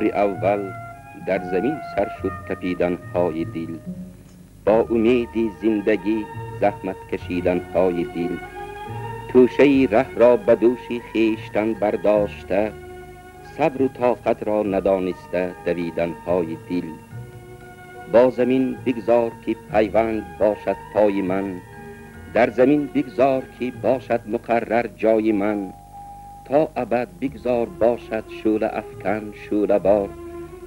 بار اول در زمین سر شد تپیدن های دل، با امیدی زندگی زحمت کشیدن های دل، توشه ره را به دوش خویشتن برداشته، صبر و طاقت را ندانسته دویدن های دل. با زمین بگذار که پیوند باشد پای من، در زمین بگذار که باشد مقرر جای من، تا ابد بگذار باشد شعله افکن شعله بار،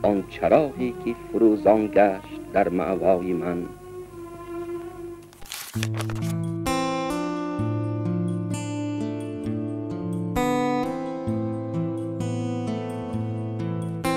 آن چراغی که فروزان گشت در مأوای من.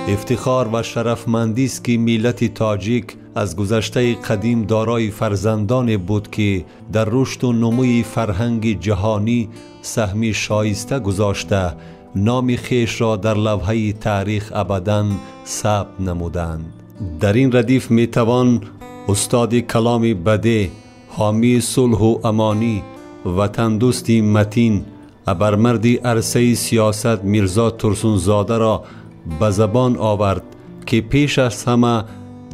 افتخار و شرفمندی است که ملت تاجیک از گذشته قدیم دارای فرزندان بود که در رشد و نموی فرهنگ جهانی سهمی شایسته گذاشته، نام خویش را در لوحه تاریخ ابداً ثبت نمودند. در این ردیف می توان استاد کلام بده، حامی صلح و امانی، وطن دوستی متین، ابرمردی عرصه سیاست میرزا ترسونزاده را به زبان آورد که پیش از همه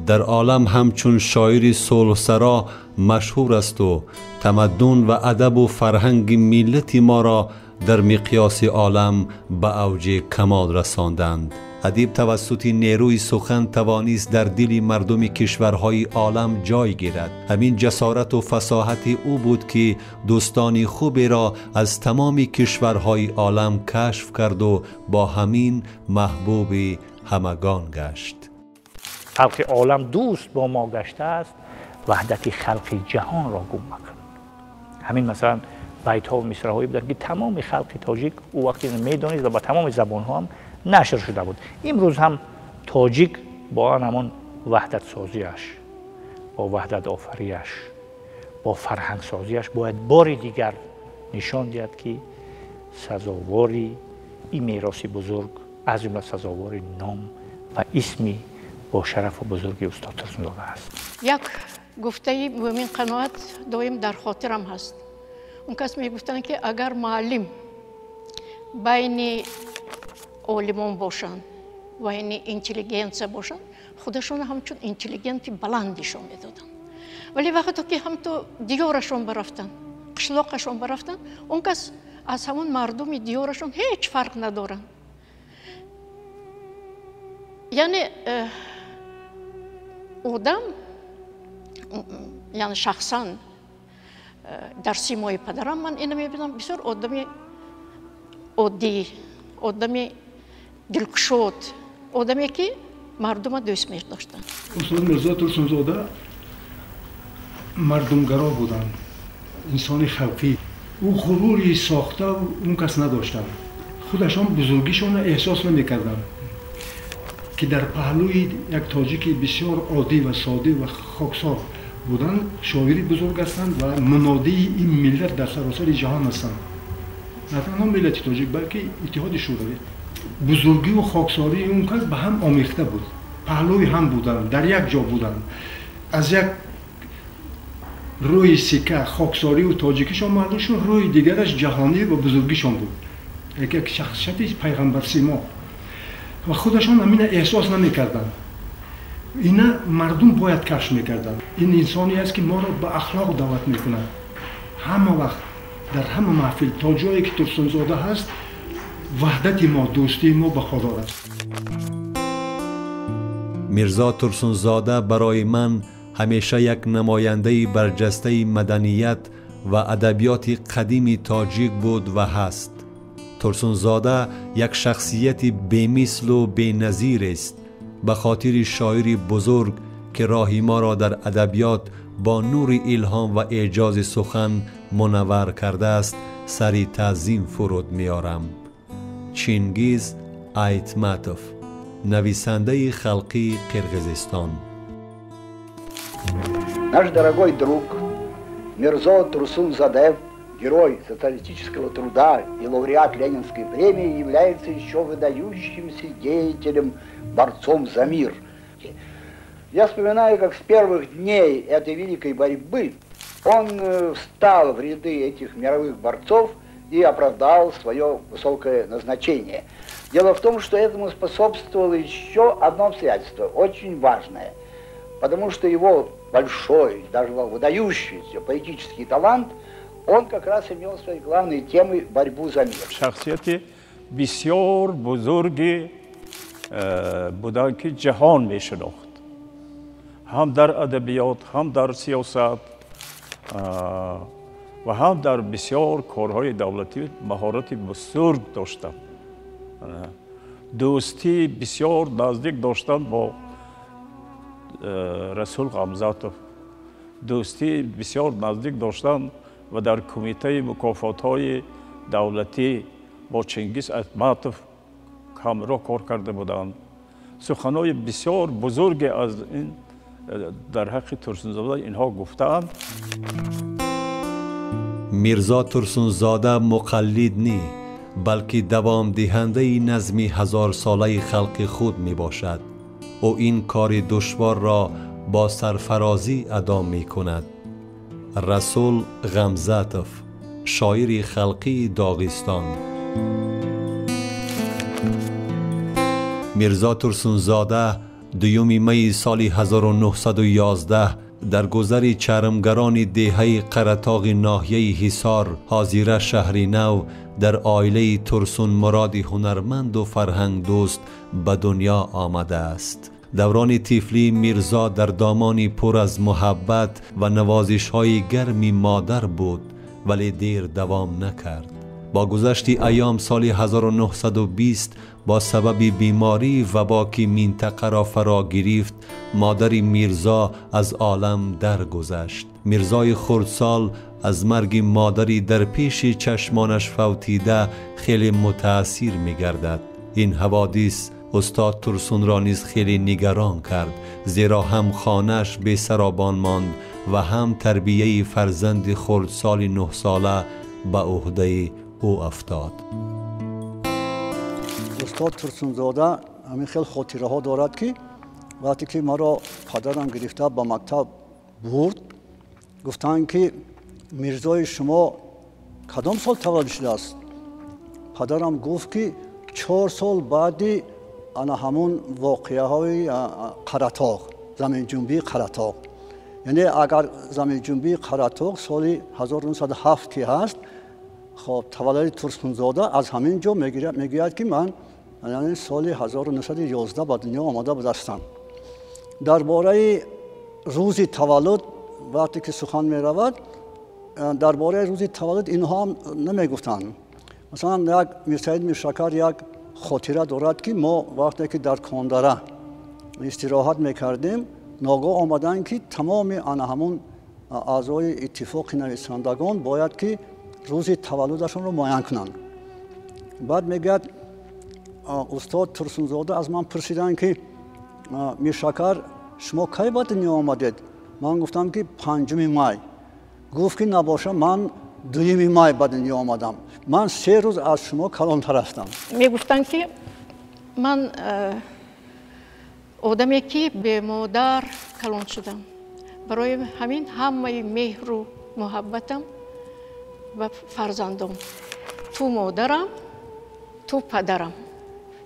در عالم همچون شاعر صلح سرا مشهور است و تمدن و ادب و فرهنگ ملت ما را در مقیاس عالم به اوج کمال رساندند. ادیب توسط نیروی سخن توانست در دل مردم کشورهای عالم جای گیرد. همین جسارت و فصاحت او بود که دوستانی خوبی را از تمام کشورهای عالم کشف کرد و با همین محبوب همگان گشت. خلق عالم دوست با ما گشته است، وحدت خلق جهان را گم مکن. همین مثلا بیت ها و مصرع هایی بودن که تمام خلق تاجیک او وقتی میدانید و با تمام زبان ها هم نشر شده بود. امروز هم تاجیک با همان وحدت سازیش، با وحدت آفریش، با فرهنگ سازیش باید بار دیگر نشان دهد که سزاواری این میراث بزرگ، از جمله سزاوار نام و اسمی با شرف و بزرگی استاد ترسونزاده است. یک گفته مؤمن قناعت دائم در خاطرم هست. اون کس میگفتن که اگر معلم بین عالمان باشند و این اینتلیگنس باشند، خودشون همچون اینتلیگنتی بلندشون میدادن. ولی وقتی که هم تو دیارشون برفتن، قشلاقشون برفتن، اون کس از همون مردم دیارشون هیچ فرق ندارن. یعنی آدم، یعنی شخصا در سیمای پدرم من اینو میبینم، بسیار آدمی عادی، آدمی دلکشود، آدمی که مردم دوست می‌داشتن. استاد میرزا ترسونزاده مردمگرا بودن، انسان خلقی. او غروری ساخته و اون کس نداشتن. خودشان بزرگیشان احساس نمی‌کردن که در پهلوی یک تاجیک بسیار عادی و ساده و خاکسار بودن، شاعری بزرگ هستند و منادی این ملت در سراسر جهان هستند. نه تنها ملت تاجیک بلکه اتحاد شوروی. بزرگی و خاکساری اون کس به هم آمیخته بود، پهلوی هم بودن، در یک جا بودن. از یک روی سکه خاکساری و تاجیکیشان معلوم شد، روی دیگرش جهانی و بزرگیشان بود، یک شخصیت پیغمبر سیما. و خودشان همین احساس نمی‌کردند. اینا مردم باید کشف می‌کردند. این انسانی است که ما را به اخلاق دعوت می‌کند. همه وقت در همه محفل تا جایی که ترسونزاده هست، وحدت ما، دوستی ما به خدا است. میرزا ترسونزاده برای من همیشه یک نماینده برجسته مدنیت و ادبیات قدیم تاجیک بود و هست. ترسونزاده یک شخصیت بی‌مثل و بی‌نظیر است، به خاطر شاعری بزرگ که راهی ما را در ادبیات با نور الهام و اعجاز سخن منور کرده است. سری تعظیم فرود میارم. چینگیز آیتماتوف، نویسنده خلقی قرقیزستان. Наш дорогой друг Мирзо Турсунзаде, герой социалистического труда и лауреат Ленинской премии, является еще выдающимся деятелем, борцом за мир. Я вспоминаю, как с первых дней этой великой борьбы он встал в ряды этих мировых борцов и оправдал свое высокое назначение. Дело в том, что этому способствовало еще одно обстоятельство, очень важное. Потому что его большой, даже выдающийся поэтический талант, он как раз имел своей главной темой борьбу за мир. شخصیت بسیار بزرگی بودن که جهان می شناخت. هم در ادبیات، هم در سیاست و هم در بسیار کارهای دولتی مهارت بزرگ داشتند. دوستی بسیار نزدیک داشتند با رسول غمزاتوف. دوستی بسیار نزدیک داشتند و در کمیته مکافات‌های دولتی با چنگیز ایتماتوف همراه کار کرده بودند. سخنهای بسیار بزرگ از این در حق ترسونزاده اینها گفتند. میرزا ترسونزاده مقلد نی، بلکه دوام دهنده نظم 1000 ساله خلق خود می باشد. او این کار دشوار را با سرفرازی ادا می کند. رسول غمزاتوف، شاعر خلقی داغستان. میرزا ترسونزاده 2 می سال 1911 در گذر چرمگران دهه قرطاق ناحیه حصار حاضره شهری نو در عائله ترسون مراد هنرمند و فرهنگ دوست به دنیا آمده است. دوران طفلی میرزا در دامانی پر از محبت و نوازش های گرمی مادر بود، ولی دیر دوام نکرد. با گذشت ایام سال 1920 با سبب بیماری وباکی منطقه را فرا گرفت، مادر میرزا از عالم درگذشت. میرزای خردسال از مرگ مادری در پیش چشمانش فوتیده خیلی متاثر می گردد. این حوادث استاد ترسون را نیز خیلی نگران کرد، زیرا هم خانه‌اش بی سرابان ماند و هم تربیه فرزند خردسال 9 ساله به عهده او افتاد. استاد ترسونزاده همین خیلی خاطره ها دارد که وقتی که ما را پدرم گرفته به مکتب برد، گفتن که میرزای شما کدام سال تولد شده است؟ پدرم گفت که 4 سال بعدی انا همون واقعه های قرطاق، زمین جنبی قرطاق، یعنی اگر زمین جنبی قرطاق سال 1907 که هست، خب تولد ترسونزاده از همین جا میگوید که من یعنی سال 1911 به دنیا آمده بودم. درباره روز تولد وقتی که سخن می رود، درباره روز تولد اینها هم نمیگفتند. مثلا یک میرسید میرشکر یک خاطره دارد که ما وقتی که در کاندره استراحت میکردیم، ناگاه آمدن که تمام آن همون اعضای اتفاق نویسندگان باید که روز تولدشون رو معین کنند. بعد میگه استاد ترسونزاده از من پرسیدن که میرشکر شما کی به دنیا آمدید؟ من گفتم که 5 می. گفت که نباشه من 2 می به دنیا آمدم. من 3 روز از شما کلانتر هستم. میگفتن که من آدمی که به مادر کلان شدم، برای همین همه مهر و محبتم و فرزندم، تو مادرم تو پدرم.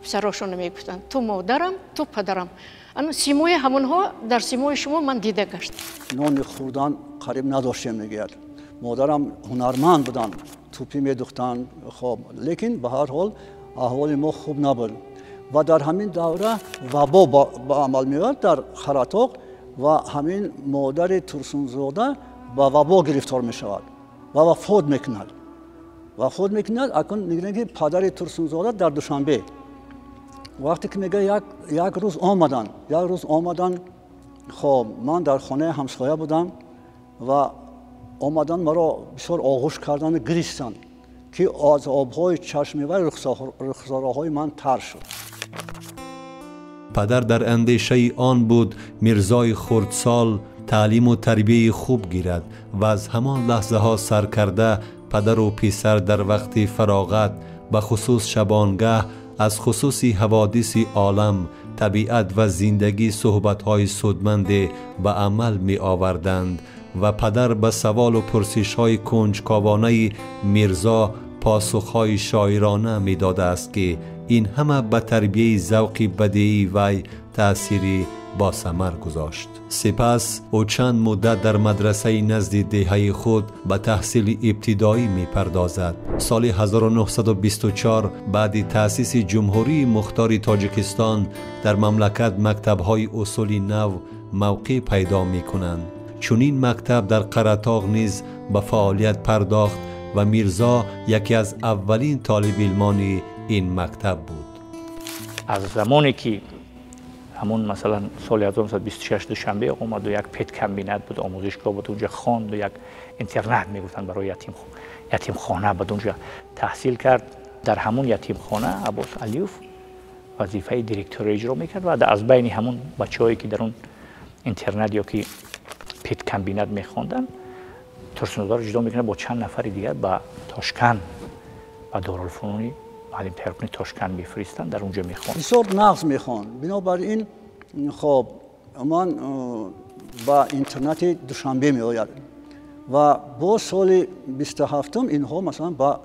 پسراشون میگفتن تو مادرم تو پدرم. اما سیمای همونها در سیمای شما من دیده گشت. نان خوردن قریب نداشتیم میگید. مادرم هنرمند بودن، توپی میدوختن، خب لیکن به هر حال احوال ما خوب نبود و در همین دوره وبا با عمل میاد در قرطاق و همین مادر ترسونزاده با وبا گرفتار میشود و وفات میکند. اکنون میگن که پدر ترسونزاده در دوشنبه وقتی که میگه یک روز آمدن، خب من در خانه همسایه بودم و آمدن مرا بسیار آغوش کردن و گریستن که از آبهای چشمی و رخسارهای من تر شد. پدر در اندیشه آن بود میرزای خردسال تعلیم و تربیه خوب گیرد و از همان لحظه ها سر کرده پدر و پسر در وقت فراغت به خصوص شبانگه از خصوصی حوادث عالم، طبیعت و زندگی صحبت‌های سودمند به عمل می آوردند و پدر به سوال و پرسش‌های کنجکاوانه میرزا پاسخ‌های شاعرانه می داده است که این همه به تربیه ذوق بدیعی وی تأثیری با ثمر گذاشت. سپس او چند مدت در مدرسه نزد دهه خود به تحصیل ابتدایی می پردازد. سال 1924 بعد تأسیس جمهوری مختار تاجیکستان در مملکت مکتب‌های اصول نو موقع پیدا می کنند. چنین مکتب در قره‌طاق نیز به فعالیت پرداخت و میرزا یکی از اولین طالب علمان این مکتب بود. از زمانی که همون مثلا سال 1926 دوشنبه اومد و یک پت کمبینت بود، آموزشگاه بود، اونجا خواند و یک اینترنت میگفتن برای یتیم خانه بود، اونجا تحصیل کرد. در همون یتیم خانه عباس علیوف وظیفه دیرکتور اجرا میکرد و از بین همون بچه‌هایی که در اون اینترنت یا که پت کمبینت میخواندن ترسنزاده رو جدا میکنه با چند نفر دیگر به تاشکند و دارالفنون معلم ترکمنی تاشکند میفرستن، در اونجا میخوان. بسیار نغز میخوان. بنابراین خب من با اینترنت دوشنبه میآید و با سال 27 اینها مثلا با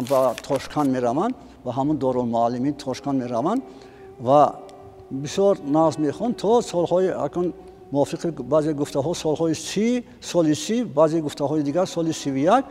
با تاشکند میروند و همون دارالمعلمین تاشکند میروند و بسیار نغز میخوان تا سالهای اکنون موافق بعضی گفته ها سالهای 30 بعضی گفته های دیگر سال 31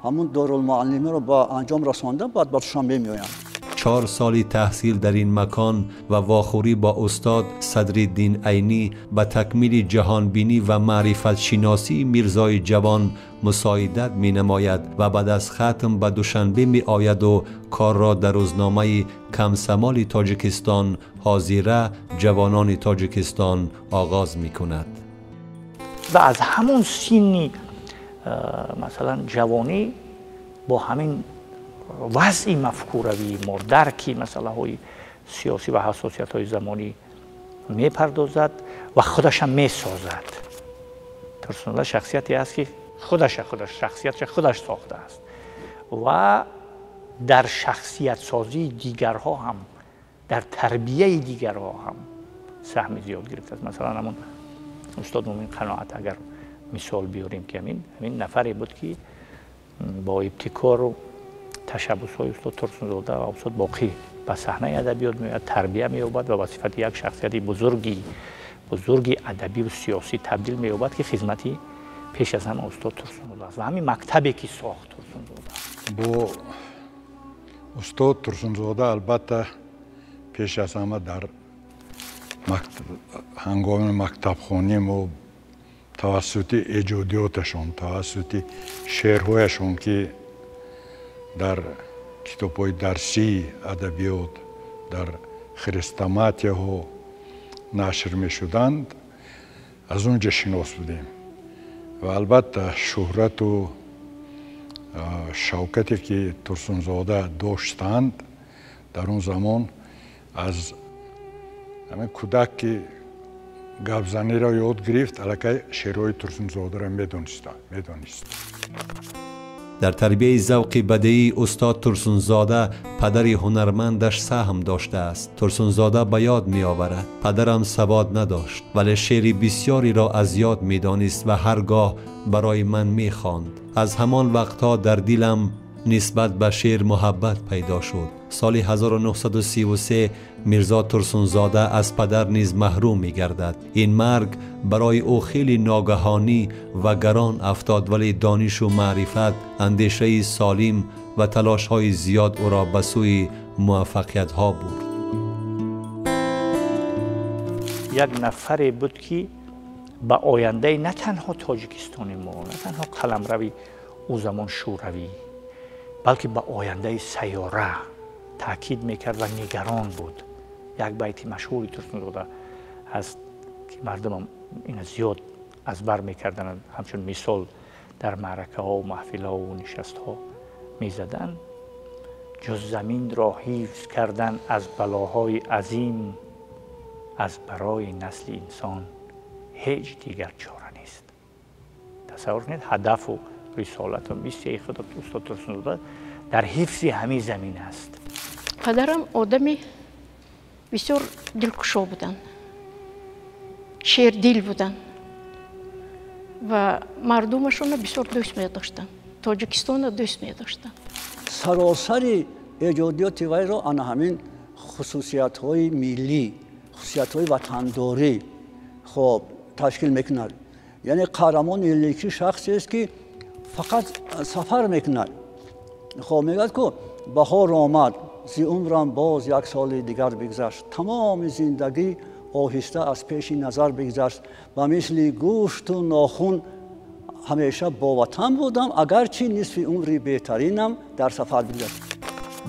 همون دارالمعلمین رو با انجام رسانده، بعد با دوشنبه میآیند. 4 سالی تحصیل در این مکان و واخوری با استاد صدرالدین عینی به تکمیل جهانبینی و معرفت شناسی میرزای جوان مساعدت می نماید و بعد از ختم به دوشنبه می آید و کار را در روزنامه کمسمال تاجیکستان حاضره جوانان تاجیکستان آغاز می کند. و از همون سینی مثلا جوانی با همین وضعی مفکوروی درکی مسئله های سیاسی و حساسیت های زمانی میپردازد و خودش هم میسازد. ترسنزاده شخصیتی است که شخصیتش خودش ساخته است و در شخصیت سازی دیگرها هم، در تربیه دیگرها هم سهم زیاد گرفته است. مثلا همون استاد مومن قناعت اگر مثال بیاریم که همین نفری بود که با ابتکار و تشبس‌های استاد ترسنزاده و استاد باقی به صحنه ادبیات میآید، تربیت می‌یابد و به صفت یک شخصیت بزرگی ادبی و سیاسی تبدیل می‌یابد که خدمتی پیش از همه استاد ترسنزاده است و همین مکتبی که ساخت ترسنزاده. با استاد ترسنزاده البته پیش از همه در هنگام مکتبخوانی ما توسط ایجادیاتشون، توسط شعرهایشون که در کتاب‌های درسی ادبیات در خرستماتیه ها نشر می شدند از اونجا شناس بودیم و البته شهرت و شوکتی که ترسنزاده داشتند در اون زمان از همین کودک که گپزنی را یاد گرفت الکه شعرهای ترسنزاده را میدانست. در تربیه ذوق بدیعی استاد ترسنزاده پدر هنرمندش سهم داشته است. ترسنزاده به یاد می آورد پدرم سواد نداشت ولی شعر بسیاری را از یاد می دانست و هرگاه برای من می خواند. از همان وقتها در دلم نسبت به شعر محبت پیدا شد. سال 1933 میرزا ترسنزاده از پدر نیز محروم می گردد. این مرگ برای او خیلی ناگهانی و گران افتاد ولی دانش و معرفت، اندیشه سالم و تلاش های زیاد او را به سوی موفقیت ها برد. یک نفری بود که به آینده نه تنها تاجیکستان ما، نه تنها قلمروی او زمان شوروی، بلکه به آینده سیاره تاکید میکرد و نگران بود. یک بیت مشهوری ترسنزاده هست که مردم این زیاد از بر میکردن، همچون مثال در معرکه ها و محفل ها و نشست ها میزدن: جز زمین را حفظ کردن از بلاهای عظیم، از برای نسل انسان هیچ دیگر چاره نیست. تصور کنید هدف و رسالت و میسیه خود استاد ترسنزاده در حفظ همین زمین است. پدرم آدمی بسیار دلکشا بودن، شیردل بودن و مردمشون بسیار دوست می داشتن، تاجیکستان دوست می داشتن. سراسر ایجادیات وی را آن همین خصوصیت های ملی، خصوصیت های وطنداری خب تشکیل میکند. یعنی قهرمان یکی شخصی است که فقط سفر میکند. خب میگه که بهار آمد زی عمرم باز یک سال دیگر بگذشت، تمام زندگی آهسته از پیش نظر بگذشت و مثل گوشت و ناخون همیشه با وطن بودم، اگرچه نصف عمری بهترینم در سفر بگذشت.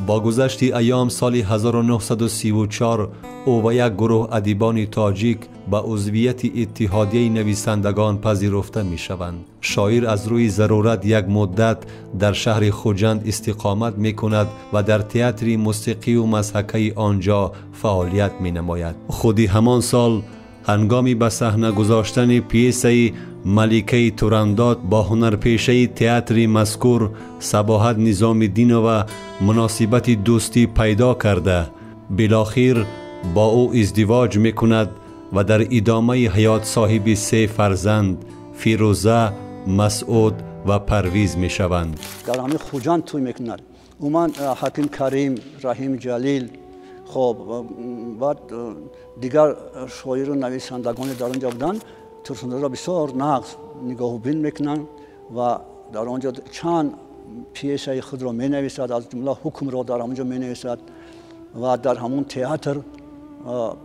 با گذشت ایام سال 1934 او و یک گروه ادیبان تاجیک به عضویت اتحادیه نویسندگان پذیرفته می شوند. شاعر از روی ضرورت یک مدت در شهر خوجند استقامت می کند و در تئاتر موسیقی و مضحکه آنجا فعالیت می نماید. خودی همان سال هنگامی به صحنه گذاشتن پیسه ملکه تورنداد با هنرپیشه تئاتر مذکور صباحت نظام‌الدین و مناسبت دوستی پیدا کرده بالاخره با او ازدواج میکند و در ادامه حیات صاحب 3 فرزند فیروزه، مسعود و پرویز میشوند. در همین خوجند توی میکند. اومن حکیم کریم، رحیم جلیل، خب بعد دیگر شاعر و نویسندگان در آنجا بودند. ترسنده را بسیار نقد نگاه و بین میکنند و در آنجا چند پیشه خود را می نویسد، از جمله حکم را در آنجا می نویسد و در همون تئاتر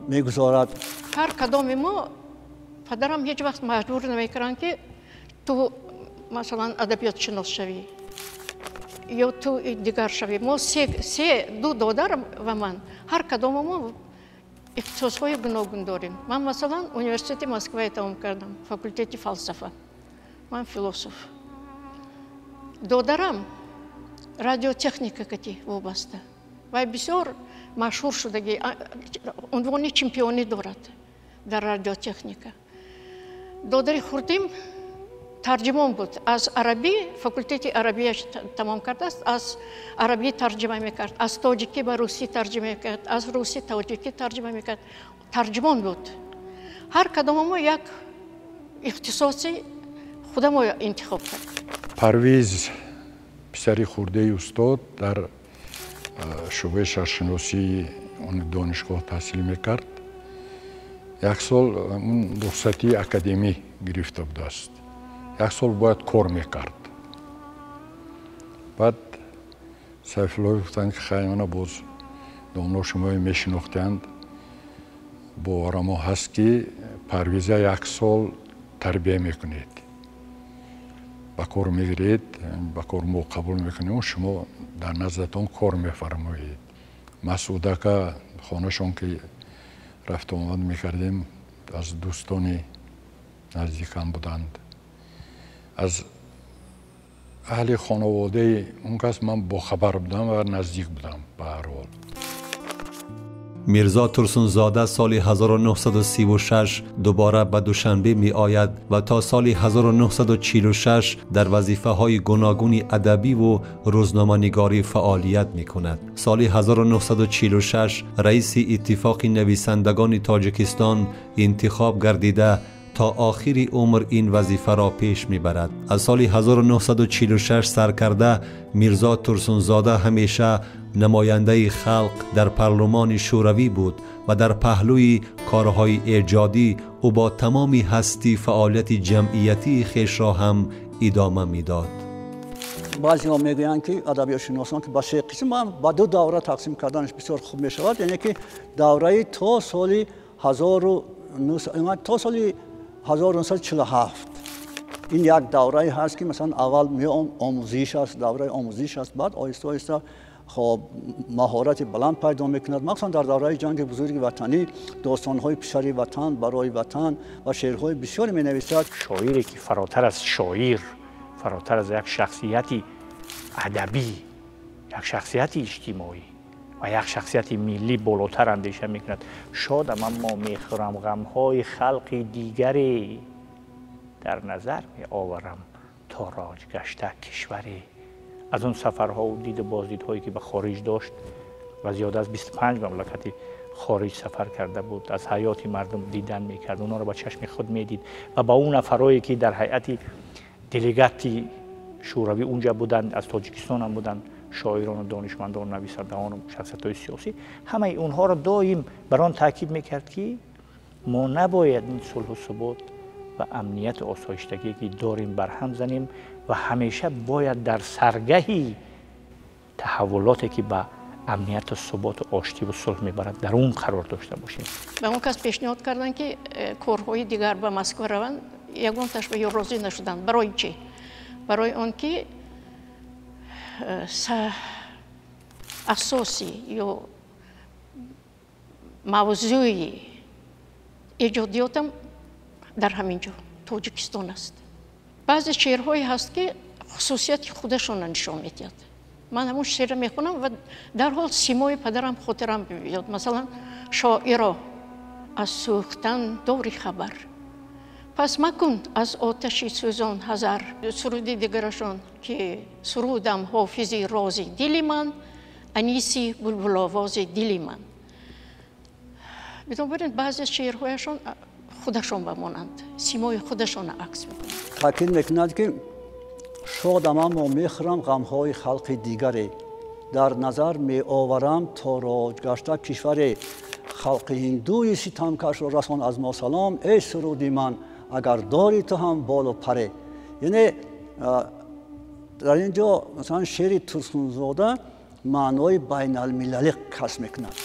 می گذارد. هر کدام ما پدرم هیچ وقت مجبور نمیکردند که تو مثلا ادبیات شناس شوی یا تو دیگر شوی. ما دو دادر و من هر کدام ما اختصاص‌های گوناگون داریم. من مثلا университет Москвы تمام کردم، فاکولته فلسفه. من فیلسوف. دادرم رادیوتکنیکا کتی وابسته و بسیار مشهور شده، عنوان چمپیونی دارد در رادیوتکنیکا. دادری خردیم ترجمان بود. از عربی فاکولته عربیش تمام کرده است، از عربی ترجمه میکرد، از تاجیکی به روسی ترجمه میکرد، از روسی تاجیکی ترجمه میکرد. ترجمان بود. هر کدام ما یک اختصاصی خودم ما انتخاب کرد. پرویز پسری خورده استاد در شعبه شهرشناسی اون دانشگاه تحصیل میکرد. یک سال اون رخصتی اکادمی گرفته بود است. یک سال باید کار میکرد. بعد سیفالله گفتند که خیلی من باز دانلو شما میشناختند، باور ما هست که پرویزه یک سال تربیه میکنید، با کار میگیرید، با کار ما قبول میکنید و شما در نزدتان کار میفرمایید. مسعوده که خانهشون که رفت آمد میکردیم از دوستانی نزدیکم بودند. از اهل خانواده اون کس من با خبر بودم و نزدیک بودم به هر حال. میرزا ترسونزاده سال 1936 دوباره به دوشنبه می آید و تا سال 1946 در وظیفه های گوناگون ادبی و روزنامه‌نگاری فعالیت می کند. سال 1946 رئیس اتفاق نویسندگان تاجیکستان انتخاب گردیده تا آخر عمر این وظیفه را پیش می برد. از سال 1946 سرکرده میرزا ترسونزاده همیشه نماینده خلق در پارلمان شوروی بود و در پهلوی کارهای ایجادی او با تمام هستی فعالیت جمعیتی خیش را هم ادامه میداد. بعضی ها میگویند که ادبیات شناسان که با 3 قسم با 2 دوره تقسیم کردنش بسیار خوب می شود. یعنی که دوره تا سال 1947 این یک دوره هست که مثلا اول آموزش است، دوره آموزش است، بعد آهسته آهسته خب مهارت بلند پیدا میکند. مخصوصا در دوره جنگ بزرگ وطنی داستان‌های پسر وطن برای وطن و شعرهای بسیاری می‌نویسد. شاعری که فراتر از شاعر، فراتر از یک شخصیت ادبی، یک شخصیت اجتماعی و یک شخصیت ملی بالاتر اندیشه میکند. شادم اما میخورم غم‌های خلق دیگری، در نظر می آورم تا راج گشته کشوری. از اون سفرها و دید و بازدیدهایی که به خارج داشت و زیاده از 25 مملکت خارج سفر کرده بود، از حیات مردم دیدن میکرد، اونا رو با چشم خود میدید و با اون نفرایی که در هیئت دلیگاتی شوروی اونجا بودن، از تاجیکستان هم بودن، شاعران و دانشمندان و نویسندگان و شخصیت‌های سیاسی، همه اونها را دائم بر آن تاکید میکرد که ما نباید این صلح و ثبات و امنیت و آسایشتگی که داریم برهم زنیم و همیشه باید در سرگهی تحولاتی که به امنیت و ثبات و آشتی و صلح میبرد در اون قرار داشته باشیم. به اون کس پیشنهاد کردن که کارهای دیگر به مسکو روند، یگان تشبیه راضی نشدن. برای چی؟ برای آن که اساسی یا موضوعی ایجادیاتم در همینجا تاجیکستان است. بعضی شعرهایی هست که خصوصیت خودشون نشان میدهد. من همون شعر میخونم و در حال سیمای پدرم خاطرم بیاد. مثلا شاعرا از سوختن داری خبر، پس مکن از آتشی سوزان حذر. سرودی دیگرشان که سرودم حافظی رازی دلی من، انیسی بلبل آوازی دلی من. بنابراین بعضی شعرهایشان خودشان بمانند، سیمای خودشان عکس میکنند. تاکید میکند که شادم اما میخرم غمهای خلق دیگری، در نظر می آورم تا راج گشته کشور خلق هندوی ستمکش را رسان از ما سلام. ای سرودی من اگر داری تو هم بال و پره. یعنی در اینجا مثلا شعر ترسونزاده معنای بین المللی کسب میکند.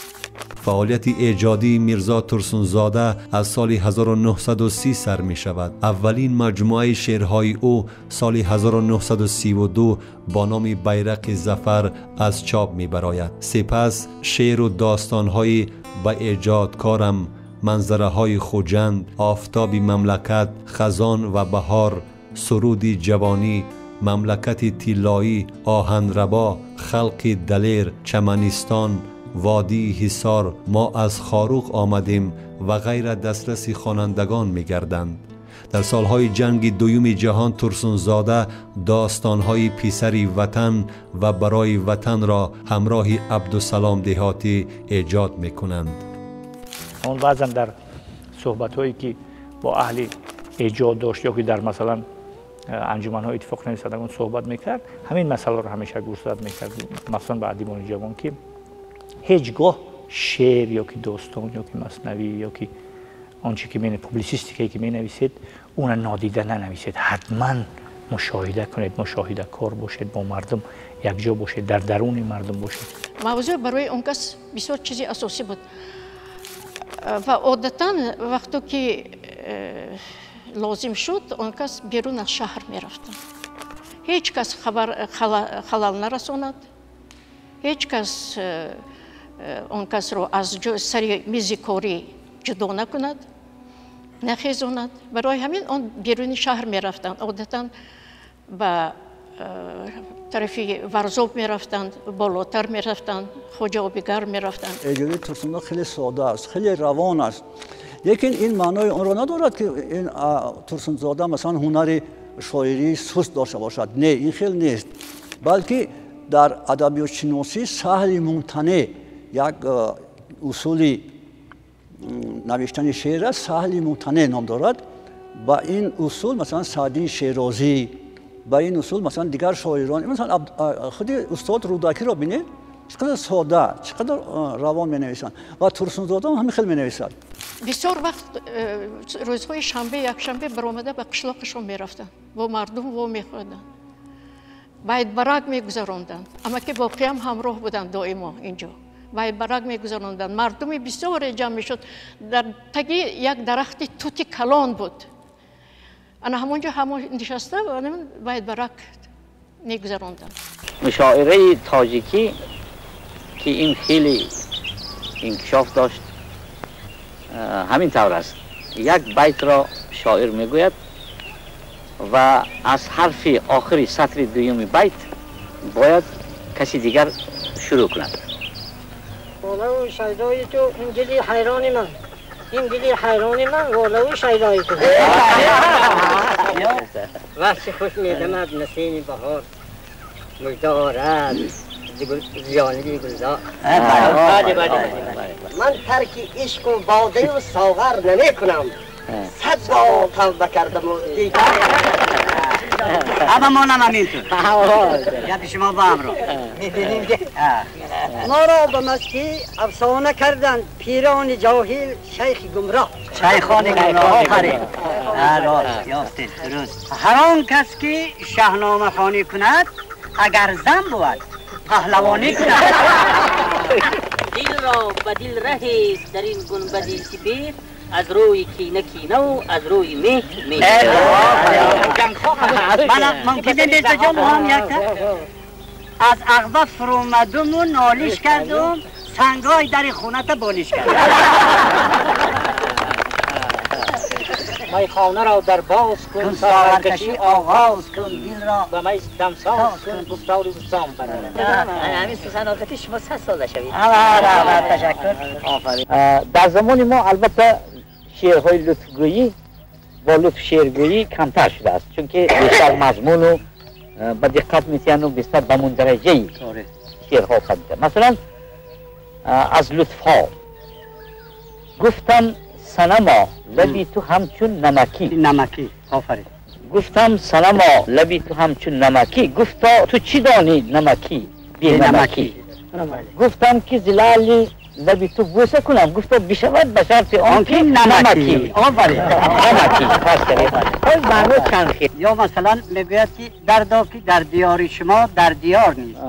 فعالیت ایجادی میرزا ترسونزاده از سال 1930 سر می شود. اولین مجموعه شعرهای او سال 1932 با نام بیرق ظفر از چاپ می براید. سپس شعر و داستانهای به ایجادکارم، منظره های خوجند، آفتاب مملکت، خزان و بهار، سرودی جوانی، مملکت طلایی، آهنربا، خلق دلیر، چمنستان، وادی حصار، ما از خاروق آمدیم و غیر دسترس خوانندگان می گردند. در سالهای جنگ دوم جهان ترسونزاده داستانهای پیسری وطن و برای وطن را همراه عبدالسلام دهاتی ایجاد می کنند. اون بعضا در صحبت‌هایی که با اهل ایجاد داشت یا که در مثلا انجمن‌های اتفاق نویسندگان صحبت میکرد، همین مسئله رو همیشه گوشزد میکرد، مثلا به ادیبان جوان که هیچگاه شعر یا که داستان یا که مثنوی یا که آنچه که پوبلیسیستیکی که مینویسید اون نادیده ننویسید، حتما مشاهده کنید، مشاهده کار باشید، با مردم یک جا باشید، در درون مردم باشید. موضوع برای اون کس بسیار چیزی اساسی بود و عادتا وقتی که لازم شد اون کس بیرون از شهر میرفتن. هیچ کس خلال نرساند، هیچ کس اون کس رو از سر میز کاری جدا نکند، نخیزاند. برای همین اون بیرون شهر میرفتند. عادتا به طرف ورزوب میرفتند، بالاتر میرفتند، خوجا بیگر میرفتند. ایجادی ترسونزاده خیلی ساده است، خیلی روان است. لیکن این معنای اون را ندارد که این ترسونزاده مثلا هنر شاعری سست داشته باشد. نه، این خیلی نیست. بلکه در ادبیات شناسی سهل ممتنع یک اصولی نوشتن شعر است، سهل ممتنع نام دارد. با این اصول مثلا سعدی شیرازی، با این اصول مثلا دیگر شاعران، مثلا خود استاد رودکی را بینید چقدر ساده، چقدر روان می نویسند و ترسونزاده هم همین خیلی می نویسد. بسیار وقت روزهای شنبه یک شنبه برآمده به قشلاقشون می رفتن، با مردم و می خوردن، باید برگ می گذراندن. اما که باقی هم همراه بودن دائما اینجا، باید برگ می گذراندن. مردمی بسیار جمع می شد. در تگی یک درخت توتی کلان بود، انا همونجا همون نشسته و باید برگ می گذراندن. مشاعره تاجیکی که این خیلی انکشاف داشت همین طور است. یک بیت را شاعر میگوید و از حرف آخری سطر دوم بیت باید کسی دیگر شروع کند. والو شیدای تو این دلی حیرانی من، این دلی حیرانی من، والو شیدای تو. وقتی خوش میدمد نسیم بهار مجدارد زیانگی گلزار. من ترک عشق و باده و ساغر نمی کنم، 100 بار توبه کردم و دیگر اما ما نم همینطور یاد شما با هم رو میبینیم که ما را به مستی افسانه کردند پیران جاهل شیخ گمراه شیخان گمراه آفرین راست یافتید درست هر آن کس که شاهنامه خوانی کند اگر زن بود پهلوانی کند دل را به دل رهی در این گنبدی سپید از روی کینه کینه و از روی مهر مهر من ممکنه بیست جا هم یک از عقبه فرومدم و نالیش کردم سنگای در خونت بالیش کردم مای خانه را در باز کن ساغرکشی آغاز کن دل را به می دمساز کن گفتار دوستان برد همین سوسناکتی شما 100 ساله شوید تشکر در زمان ما البته شعرهای لطفگویی با لطف شعرگویی کمتر شده است چون که بیشتر مضمون و به دقت میتین و بیشتر به مندرجه شعرها خواندن مثلا از لطف ها گفتم صنما لبی تو همچون نمکی آفرین گفتم صنما لبی تو همچون نمکی گفتا تو چی دانی نمکی بی نمکی گفتم که زلالی لبی تو بوسه کنم گفتا بشود به شرط آن که نمکی آفرین نمکی پاس کرد معنی چند خیلی یا مثلا میگوید که دردا که در دیار شما در دیار نیست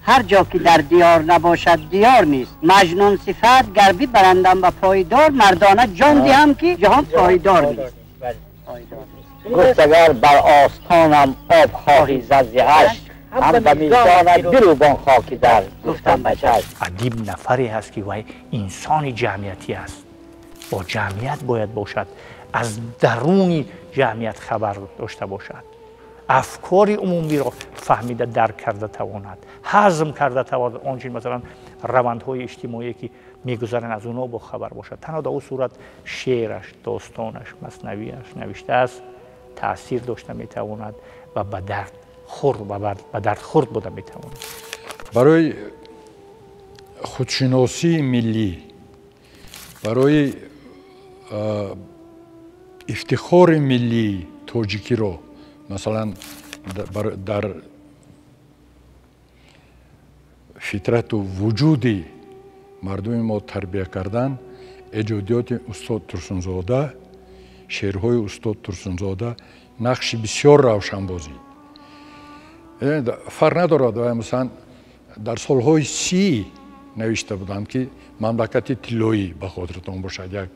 هر جا که در دیار نباشد دیار نیست مجنون صفت گربی برندم و پایدار مردانه جان دیم که جهان پایدار نیست گفت اگر بر آستانم آب خواهی زد ز اشک هم به میزان دل و بان خاکی در گفتم بچه ادیب نفری هست که وای انسان جمعیتی است با جمعیت باید باشد از درون جمعیت خبر داشته باشد افکار عمومی را فهمیده درک کرده تواند هضم کرده تواند آنچه مثلا روندهای اجتماعی که میگذارن از اونها با خبر باشد تنها در اون صورت شعرش داستانش مثنویش نوشته است تأثیر داشته میتواند و به درد خورد بوده میتواند برای خودشناسی ملی برای افتخار ملی تاجیکی رو مثلا در فطرت و وجود مردم ما تربیه کردن ایجادیات استاد ترسونزاده شعرهای استاد ترسونزاده نقش بسیار روشن بازی فرق ندارد مثلا در سالهای 30 نوشته بودند که مملکت طلایی به خاطرتان باشد یک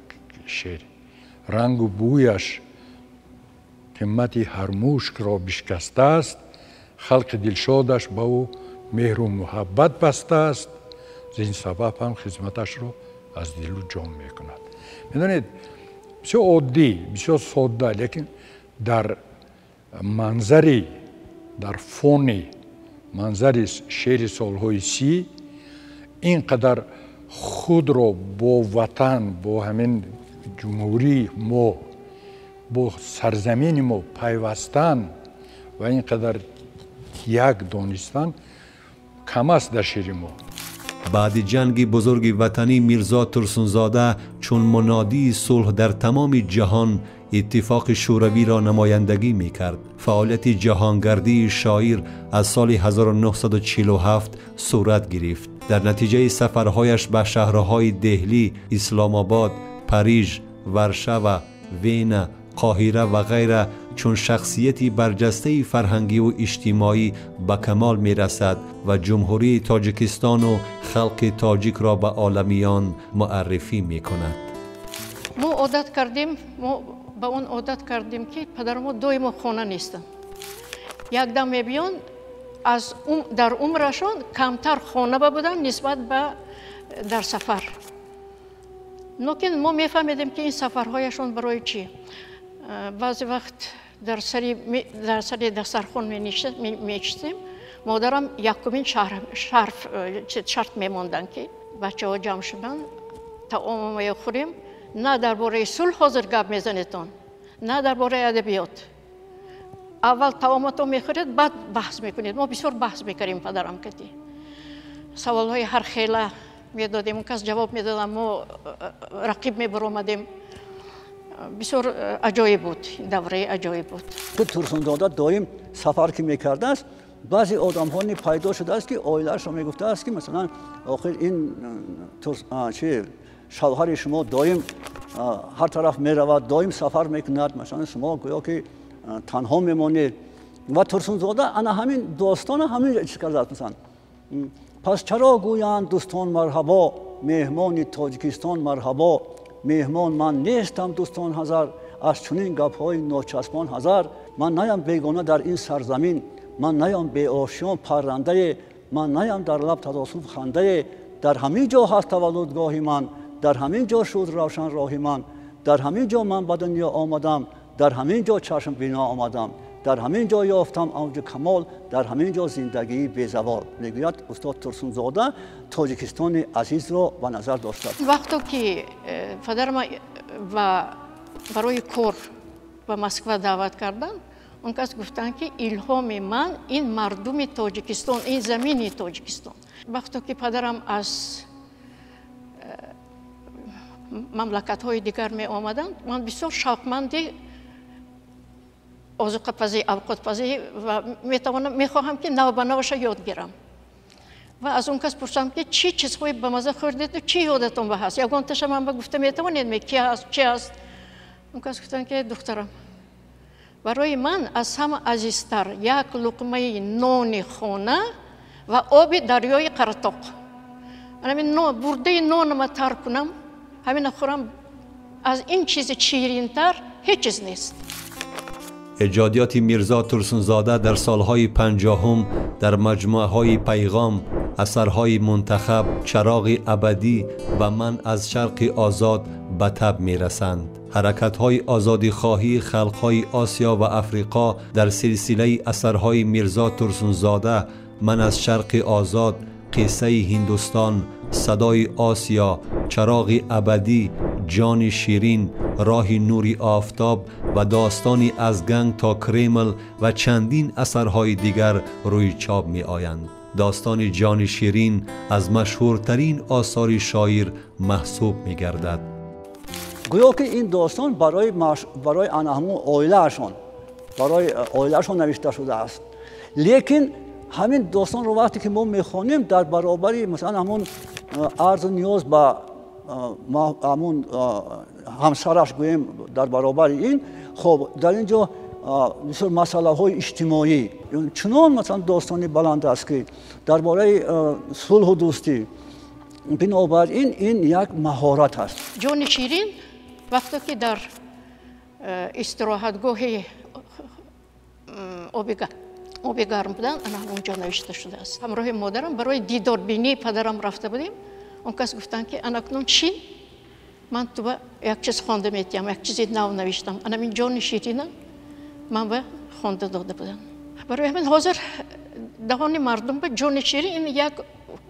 شعر رنگ و بویش همت هر مشک را بشکسته است خلق دلشادش به او مهر و محبت بسته است زین سبب هم خدمتش را از دل و جان می کند میدونید بسیار عادی بسیار ساده لیکن در منظری در فونی منظری شعر سالهای 30 اینقدر خود را با وطن با همین جمهوری ما با سرزمین ما پیوستن و اینقدر یک دانستن کم است در شعر ما بعد جنگ بزرگ وطنی میرزا ترسونزاده چون منادی صلح در تمام جهان اتفاق شوروی را نمایندگی می کرد. فعالیت جهانگردی شاعر از سال 1947 صورت گرفت. در نتیجه سفرهایش به شهرهای دهلی، اسلام آباد، پاریژ، ورشه و وین، قاهره و غیره چون شخصیتی برجسته فرهنگی و اجتماعی به کمال می رسد و جمهوری تاجیکستان و خلق تاجیک را به عالمیان معرفی می کند. ما عادت کردیم به اون عادت کردیم که پدر ما دویم خانه نیستن. یک دم میبیان از در عمرشان کمتر خانه بودن نسبت به در سفر. لیکن ما میفهمیدیم که این سفرهایشان برای چی؟ بعضی وقت در سری دسترخوان میشتیم مادرم یکمین شرط میماندن که بچه ها جمع شدن طعام میخوریم نه درباره صلح حاضر گپ میزنیتون نه درباره ادبیات اول طعامتون میخورید بعد بحث میکنید ما بسیار بحث میکردیم پدرم کتی سوال های هر خیله میدادیم اون کس جواب میدادم ما رقیب میبرامدیم بسیار عجایب بود، دوره عجایب بود. که ترسونزاده دائم سفر که میکرده است، بعضی آدم ها پیدا شده است که اویلش رو میگفته است که مثلا آخر این شوهر شما دائم هر طرف میرود، دائم سفر میکند، مثلا شما گویا که تنها میمانید. و ترسونزاده انا همین داستان همین چیز کرده است. مثلا پس چرا گویند دوستان مرحبا، مهمان تاجیکستان مرحبا، مهمان من نیستم دوستان هزار، از چنین گپ‌های ناچسبان هزار. من نیم بیگانه در این سرزمین، من نیم بی آشیان پرنده، من نیم در لب تجاسف خنده. در همین جا هست تولدگاه من، در همین جا شد روشن راه من، در همین جا من به دنیا آمدم، در همین جا چشم بینا آمدم، در همین جا یافتم اوج کمال، در همین جا زندگی بی‌زوال. میگوید استاد ترسونزاده تاجیکستان عزیز را به نظر داشته. وقتی که پدرم و برای کار به مسکو دعوت کردن، اون کس گفتن که الهام من این مردم تاجیکستان، این زمین تاجیکستان. وقتی که پدرم از مملکت‌های دیگر می آمدن، من بسیار شوقمندی آذوقه پزی، اوقات پزی و میخواهم که نو به نوش یاد گیرم. و از اون کس پرسیدم که چی چیزهایی به مزه خوردید و چی یادتون به هست؟ یگان تشه من گفته میتوانید کی هست چی هست؟ اون کس گفتن که دخترم برای من از همه عزیزتر یک لقمه نان خانه و آب دریای قرطاق. همین برده نان ما تر کنم، همین خورم، از این چیز شیرین‌تر هیچ چیز نیست. ایجادیات میرزا ترسونزاده در سالهای 50 در مجموعه‌های پیغام، اثرهای منتخب، چراغ ابدی و من از شرق آزاد به تب میرسند. حرکت‌های آزادی خواهی خلق‌های آسیا و افریقا در سلسله اثرهای میرزا ترسونزاده، من از شرق آزاد، قصه هندوستان، صدای آسیا، چراغ ابدی، جان شیرین، راه نوری آفتاب و داستانی از گنگ تا کرمل و چندین اثرهای دیگر روی چاپ می آیند. داستان جان شیرین از مشهورترین آثار شاعر محسوب می گردد. گویا که این داستان برای همون اویله‌شان نوشته شده است. لیکن همین داستان رو وقتی که ما میخوانیم در برابری مثلا همون عرض نیاز به همون همسرش گوییم در برابر این، خب در اینجا مثل مسئله های اجتماعی چنان مثلا داستانی بلند است که درباره صلح و دوستی، بنابراین این یک مهارت است. جان شیرین وقتی که در استراحتگاه آب گرم بودن، انا اونجا نوشته شده است. همراه مادرم برای دیدار بینی پدرم رفته بودیم. اون کس گفتن که اکنون چی؟ من تو یک چیز خوانده میتیم، یک چیزی نو نوشتم. انا این جان شیرینه من به خوانده داده بودم. برای همین حاضر دهان مردم به جان شیرین این یک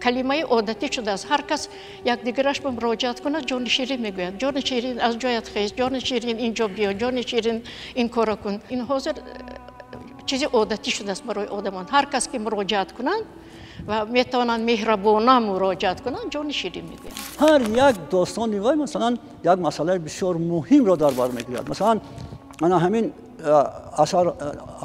کلمه عادتی شده است. هر کس یک دیگرش به مراجعت کنه جان شیرین میگوید. جان شیرین از جایت خیز، جان شیرین اینجا بیا، جان شیرین این کارا کن. این حاضر چیزی عادتی شده است برای آدمان. هر کس که مراجعت کنند و میتوانند مهربانه مراجعت کنند جان شیرین میگویند. هر یک داستانی وای مثلا یک مسئله بسیار مهم را در بر میگیرد. مثلا انا همین اثر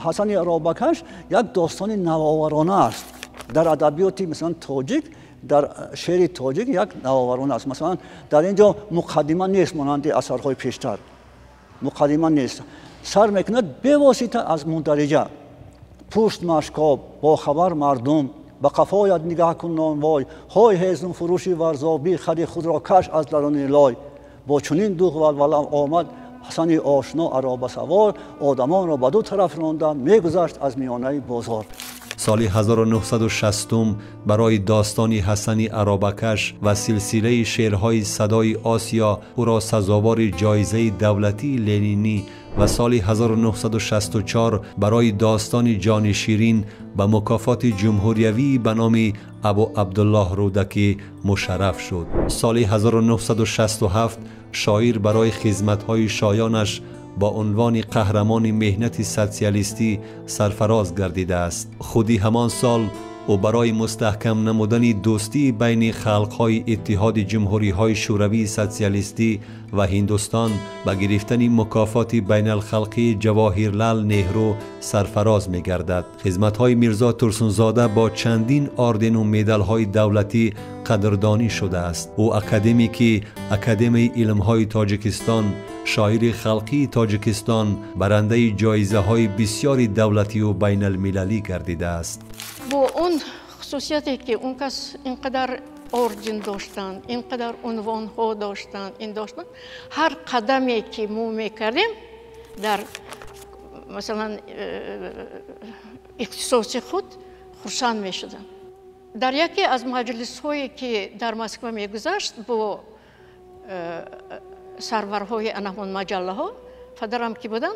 حسن ارابکش یک داستان نوآورانه است در ادبیات مثلا تاجیک، در شعر تاجیک یک نوآورانه است. مثلا در اینجا مقدمه نیست مانند اثرهای پیشتر، مقدمه نیست، سر میکند به واسطه از مندرجه. پشت مشکاب با خبر مردم، به قفایت نگاه کن نانوای، های هیزم فروشی ورزابی خدی خود را کش از درون لای. با چنین دوغ ولولم آمد حسن آشنا عرابه سوار، آدمان را به دو طرف رانده میگذشت از میانه بازار. سال 1960 برای داستان حسن عرابکش و سلسله شعرهای صدای آسیا او را سزاوار جایزه دولتی لنینی و سال 1964 برای داستان جان شیرین به مکافات جمهوریوی به نام ابو عبدالله رودکی مشرف شد. سال 1967 شاعر برای خدمت‌های شایانش با عنوان قهرمان مهنت سوسیالیستی سرفراز گردیده است. خودی همان سال و برای مستحکم نمودن دوستی بین خلق‌های اتحاد جمهوری‌های شوروی سوسیالیستی و هندوستان به گرفتن مکافات بین الخلقی جواهرلال نهرو سرفراز می‌گردد. خدمت‌های میرزا ترسونزاده با چندین آردن و مدال‌های دولتی قدردانی شده است. او اکادمی علم‌های تاجیکستان، شاعر خلقی تاجیکستان، برنده جایزه‌های بسیاری دولتی و بین المللی گردیده است. با اون خصوصیتی که اون کس اینقدر اوردین داشتن، اینقدر عنوان‌ها داشتن، هر قدمی که ما میکردیم در مثلا اختصاص خود خرسند میشدن. در یکی از مجلس‌هایی که در مسکو میگذشت با سرورهای انهمان مجله پدرم که بودن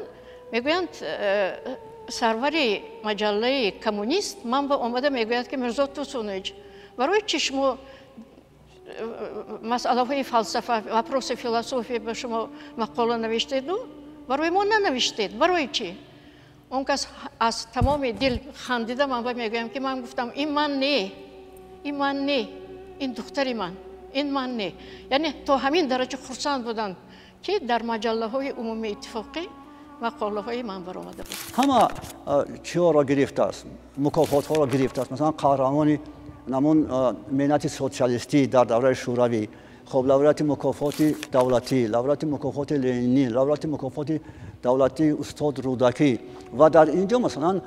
میگویند سروری مجله کمونیست من با آمده میگوید که میرزا توسونویچ برای چی شما مسئله های فلسفه وپروس فیلسوفی به شما مقاله نوشتید برای ما ننوشتید برای چی؟ اون کس از تمام دل خندیده من میگویم که من گفتم این من نه این دختری من این من نه. یعنی تا همین درجه خرسند بودند که در مجله های عمومی اتفاقی مقاله های من برآمده بود. همه چی‌ها را گرفته است، مکافات ها را گرفته است. مثلا قهرمانی نمون ملت سوسیالیستی در دوره شوروی، خب لوریت مکافات دولتی، لوریت مکافات لنینی، لوریت مکافات دولتی استاد رودکی و در اینجا مثلا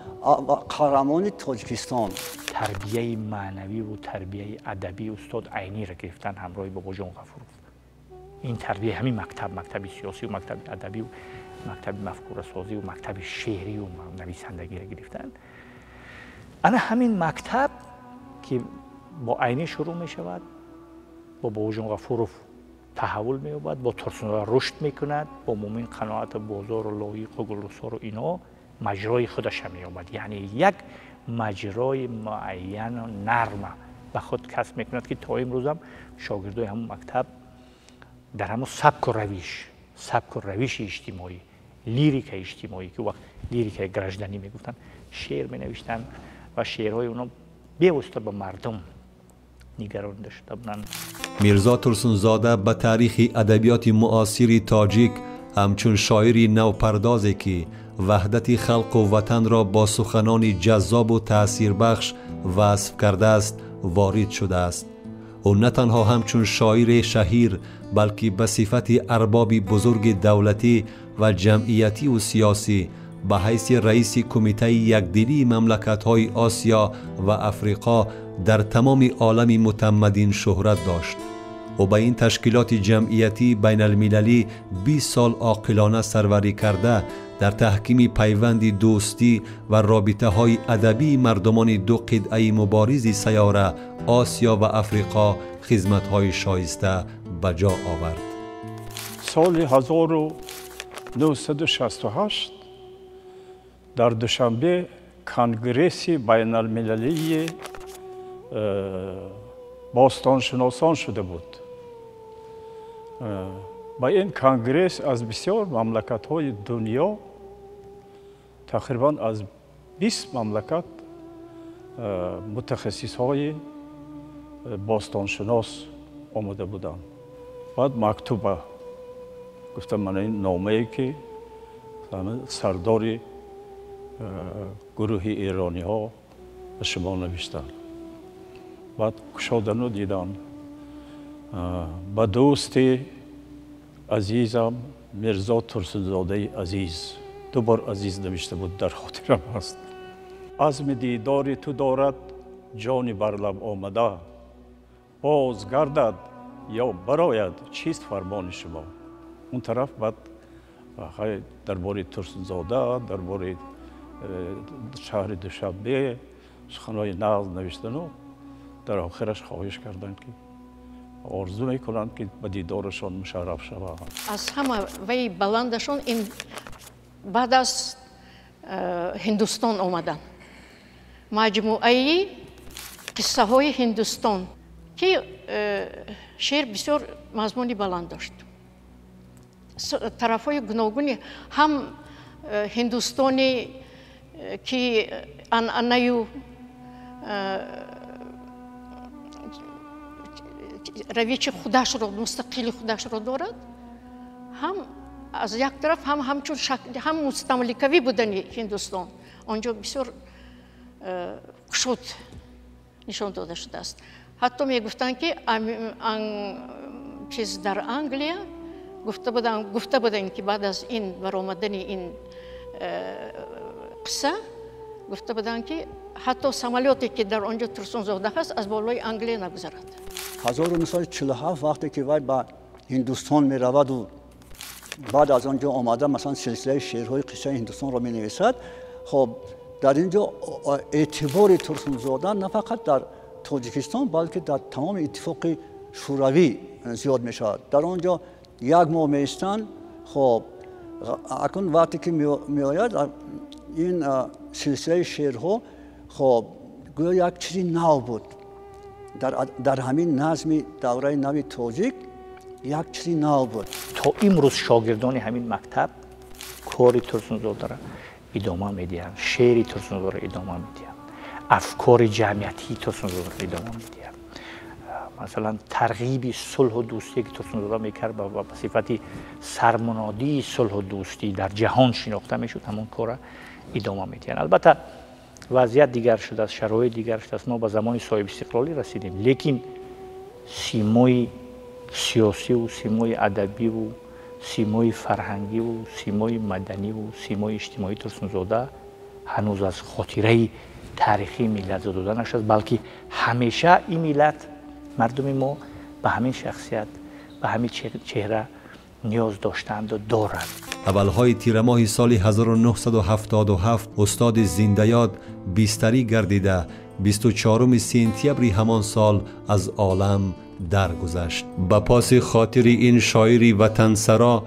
قهرمان تاجیکستان. تربیه معنوی و تربیه ادبی استاد عینی را گرفتن همراه با جان غفورov. این تربیه همین مکتب سیاسی و مکتب ادبی و مکتب مفکوره سازی و مکتب شعری و نویسندگی را گرفتن. انا همین مکتب که با عینی شروع می شود، با جان غفورov تحول می یابد، با ترسونزاده رشد می کند، با مومن قناعت بازار و لایق و گلرسار و اینا مجرای خودش می یابد. یعنی یک مجرای معین و نرم به خود کسب می کند که تا امروز هم شاگردای همون مکتب در همون سبک و روش اجتماعی، لیریک اجتماعی که وقت لیریک گرجدنی می گفتن شعر می نوشتن و شعرهای اونا بیوسته به مردم نگرانده شده بودند. میرزا ترسونزاده به تاریخ ادبیات معاصر تاجیک همچون شاعری نوپردازی که وحدت خلق و وطن را با سخنان جذاب و تأثیربخش وصف کرده است وارد شده است. او نه تنها همچون شاعر شهیر بلکه به صفت ارباب بزرگ دولتی و جمعیتی و سیاسی به حیث رئیس کمیته یکدلی مملکت‌های آسیا و افریقا در تمام عالم متمدن شهرت داشت. و به این تشکیلات جمعیتی بین المللی 20 سال عاقلانه سروری کرده در تحکیم پیوند دوستی و رابطه های ادبی مردمان دو قطعه مبارز سیاره آسیا و افریقا خدمت های شایسته به جا آورد. سال 1968 در دوشنبه کنگرس بین المللی باستانشناسان شده بود. با این کنگرس از بسیار مملکت‌های دنیا تقریباً از 20 مملکت متخصص‌های باستانشناس آمده بودند. بعد مکتوب گفتم من این نامه‌ای که سردار گروه ایرانی‌ها به شما نوشتند. بعد کشادن رو دیدن با دوست عزیزم میرزا ترسونزاده عزیز، 2 بار عزیز نوشته بود، در خاطرم هست. عزم دیدار تو دارد جان بر لب آمده، باز گردد یا براید چیست فرمان شما. اون طرف بعد درباره ترسونزاده، درباره شهر دوشنبه سخنهای نقل نوشتن و در آخرش خواهش کردند که آرزو میکنند که به دیدارشان مشرف شوند. از همه وی بلندشون این بعد از هندوستان آمدن، مجموعه قصه های هندوستان که شعر بسیار مضمونی بلند داشت. طرف های گوناگونی هم هندوستانی که عنعنه رویج خودش رو، مستقل خودش رو دارد، هم از یک طرف همچون هم مستملکوی بودن هندوستان آنجا بسیار کشود نشان داده شده است. حتی می گفتن که چیز در انگلیا گفته بودن که بعد از این برآمدن این قصه گفته بودن که حتی سمالیاتی که در آنجا ترسون زاده هست از بالای انگلیا نگذرد. 1947 وقتی که وای به هندوستان می رود و بعد از آنجا آمده مثلا سلسله شعرهای قصه هندوستان را می نویسد، خب در اینجا اعتبار ترسون زاده نه فقط در تاجیکستان بلکه در تمام اتفاق شوروی زیاد می شود. در آنجا یک ماه می ایستند. خب اکنون وقتی که می آید این سلسله شعرها خب گویا یک چیزی نو بود در همین نظم دوره نوی تاجیک، یک چیزی نو بود. تا امروز شاگردان همین مکتب کاری ترسون زاده را ادامه میدهند، شعری ترسون زاده را ادامه میدهند، افکار جمعیتی ترسون زاده را ادامه میدهند. مثلا ترغیب صلح و دوستی که ترسون زاده میکرد و به صفت سرمنادی صلح و دوستی در جهان شناخته میشد، همون کار را ادامه میدهند. البته وضعیت دیگر شده است، شرایط دیگر شده است، ما به زمان صاحب استقلالی رسیدیم، لیکن سیمای سیاسی و سیمای ادبی و سیمای فرهنگی و سیمای مدنی و سیمای اجتماعی ترسون زاده هنوز از خاطره تاریخی ملت زاده نشد، بلکه همیشه این ملت، مردم ما به همین شخصیت، به همین چهره نیاز داشتند و دارند. اولهای تیر ماه سال 1977 استاد زنده‌یاد بیستری گردیده 24 سپتامبر همان سال از عالم درگذشت. به پاس خاطر این شاعری وطن سرا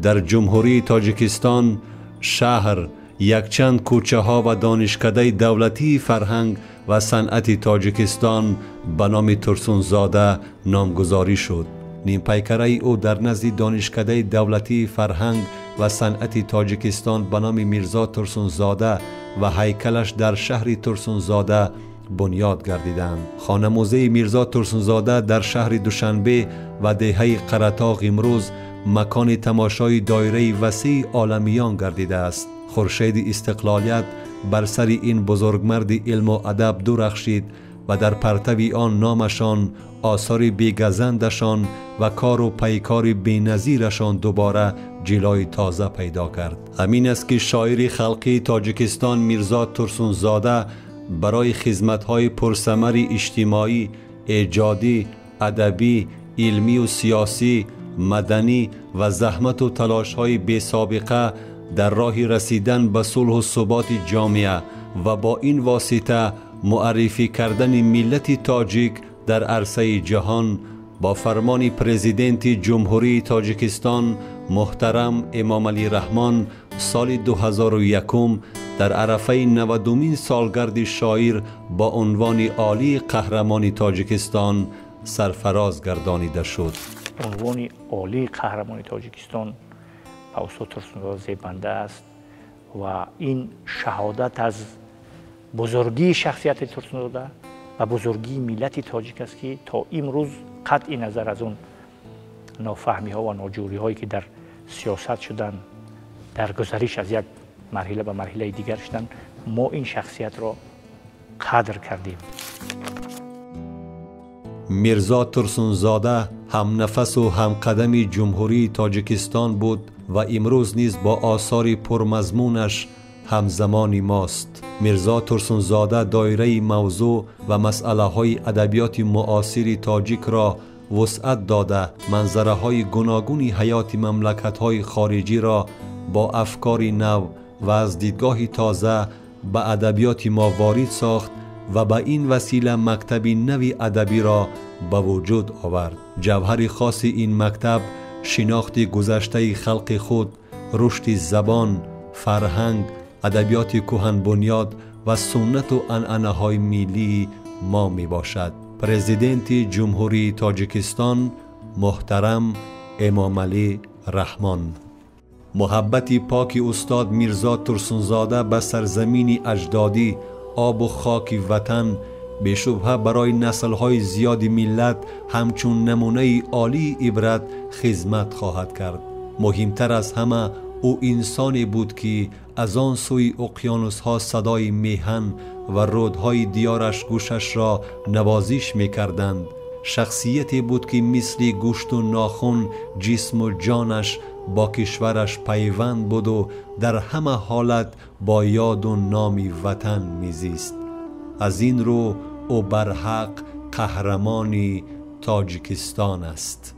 در جمهوری تاجیکستان شهر یک چند کوچه ها و دانشکده دولتی فرهنگ و صنعت تاجیکستان به نام ترسون زاده نامگذاری شد. نیم پیکره او در نزد دانشکده دولتی فرهنگ و صنعت تاجیکستان به نام میرزا ترسون زاده و هیکلش در شهر ترسون زاده بنیاد گردیدند. خانه موزه میرزا ترسون زاده در شهر دوشنبه و دهه قرطاق امروز مکان تماشای دایره وسیع عالمیان گردیده است. خورشید استقلالیت بر سر این بزرگمرد علم و ادب درخشید و در پرتوی آن نامشان، آثار بیگزندشان و کار و پیکار بی‌نظیرشان دوباره جلوه تازه پیدا کرد. همین است که شاعر خلقی تاجیکستان میرزا ترسون زاده برای خدمت‌های پرثمر اجتماعی، ایجادی، ادبی، علمی و سیاسی، مدنی و زحمت و تلاش‌های بی‌سابقه در راه رسیدن به صلح و ثبات جامعه و با این واسطه معرفی کردن ملت تاجیک در عرصه جهان با فرمان پرزیدنت جمهوری تاجیکستان محترم امام علی رحمان سال 2001 در عرفه 90مین سالگرد شاعر با عنوان عالی قهرمان تاجیکستان سرفراز گردانیده شد. عنوان عالی قهرمان تاجیکستان به استاد ترسون زاده زیبنده است و این شهادت از بزرگی شخصیت ترسون زاده و بزرگی ملت تاجیک است که تا امروز قطع نظر از اون نافهمی ها و ناجوری هایی که در سیاست شدن، در گذریش از یک مرحله به مرحله دیگر شدن، ما این شخصیت را قدر کردیم. میرزا ترسون زاده هم نفس و هم قدم جمهوری تاجیکستان بود و امروز نیز با آثار پرمضمونش همزمان ماست. میرزا ترسون زاده دایره موضوع و مسئله های ادبیات معاصر تاجیک را وسعت داده، منظره های گوناگون حیات مملکت های خارجی را با افکار نو و از دیدگاه تازه به ادبیات ما وارد ساخت و به این وسیله مکتب نوی ادبی را به وجود آورد. جوهر خاص این مکتب شناخت گذشته خلق خود، رشد زبان، فرهنگ، ادبیات کهن بنیاد و سنت و عنعنه های ملی ما می باشد. پرزیدنت جمهوری تاجیکستان محترم امام علی رحمان. محبت پاک استاد میرزا ترسون زاده به سرزمین اجدادی، آب و خاک وطن، بی‌شبهه برای نسل‌های زیادی ملت همچون نمونه عالی عبرت خدمت خواهد کرد. مهمتر از همه او انسانی بود که از آن سوی اقیانوس‌ها صدای میهن و رودهای دیارش گوشش را نوازش می‌کردند. شخصیتی بود که مثل گوشت و ناخن جسم و جانش با کشورش پیوند بود و در همه حالت با یاد و نام وطن میزیست. از این رو او برحق قهرمانی تاجیکستان است.